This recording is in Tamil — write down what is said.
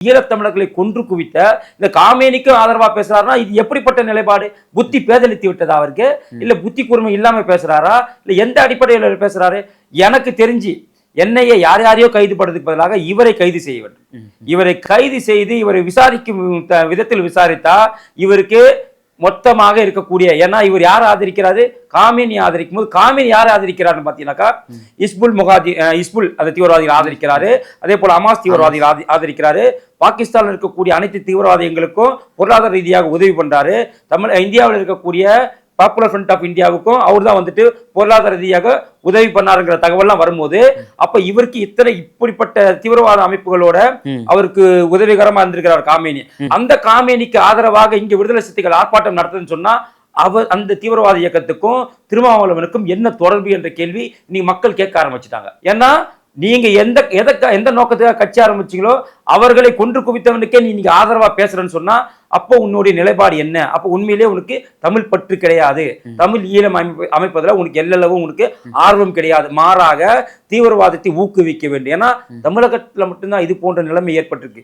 ஈழத்தமிழர்களை கொன்று குவித்த இந்த காமேனிக்கும் ஆதரவா பேசுறாருன்னா இது எப்படிப்பட்ட நிலைப்பாடு? புத்தி பேதலித்து விட்டதா அவருக்கு? இல்ல புத்தி கூர்மை இல்லாம பேசுறாரா? இல்ல எந்த அடிப்படையில் பேசுறாரு? எனக்கு தெரிஞ்சு என்னைய யாரையோ கைது படுறதுக்கு பதிலாக இவரை கைது செய்ய வேண்டும். இவரை கைது செய்து இவரை விசாரிக்கும் விதத்தில் விசாரித்தா இவருக்கு மொத்தமாக இருக்கக்கூடிய, ஏன்னா இவர் யார் ஆதரிக்கிறாரு? காமினி ஆதரிக்கும் போது காமினி யார் ஆதரிக்கிறாருன்னு பாத்தீங்கன்னாக்கா இஸ்புல் அந்த தீவிரவாதிகள் ஆதரிக்கிறாரு. அதே போல அமாஸ் தீவிரவாதிகள் ஆதரிக்கிறாரு. பாகிஸ்தானில் இருக்கக்கூடிய அனைத்து தீவிரவாதிகளுக்கும் பொருளாதார ரீதியாக உதவி பண்றாரு. இந்தியாவில் இருக்கக்கூடிய பாப்புலர் ஃப்ரண்ட் ஆஃப் இந்தியாவுக்கும் அவர் தான் வந்துட்டு பொருளாதார ரீதியாக உதவி பண்ணாருங்கிற தகவல்லாம் வரும்போது, அப்ப இவருக்கு இப்படிப்பட்ட தீவிரவாத அமைப்புகளோட அவருக்கு உதவிகரமா இருந்திருக்கிறார் காமேனி. அந்த காமேனிக்கு ஆதரவாக இங்க விடுதலை சிறுத்தைகள் ஆர்ப்பாட்டம் நடத்துதுன்னு சொன்னா அவர் அந்த தீவிரவாத இயக்கத்துக்கும் திருமாவளவனுக்கும் என்ன தொடர்பு என்ற கேள்வி நீங்க மக்கள் கேட்க ஆரம்பிச்சுட்டாங்க. ஏன்னா நீங்க எந்த நோக்கத்துக்காக கட்சி ஆரம்பிச்சீங்களோ அவர்களை கொன்று குவித்தவனுக்கே நீங்க ஆதரவா பேசுறேன்னு சொன்னா அப்போ உன்னுடைய நிலைப்பாடு என்ன? அப்போ உண்மையிலே உனக்கு தமிழ் பற்று கிடையாது, தமிழ் ஈழம் அமைப்பதில் உனக்கு எல்லளவும் உனக்கு ஆர்வம் கிடையாது, மாறாக தீவிரவாதத்தை ஊக்குவிக்க வேண்டும். ஏன்னா தமிழகத்துல மட்டும்தான் இது போன்ற நிலைமை ஏற்பட்டிருக்கு.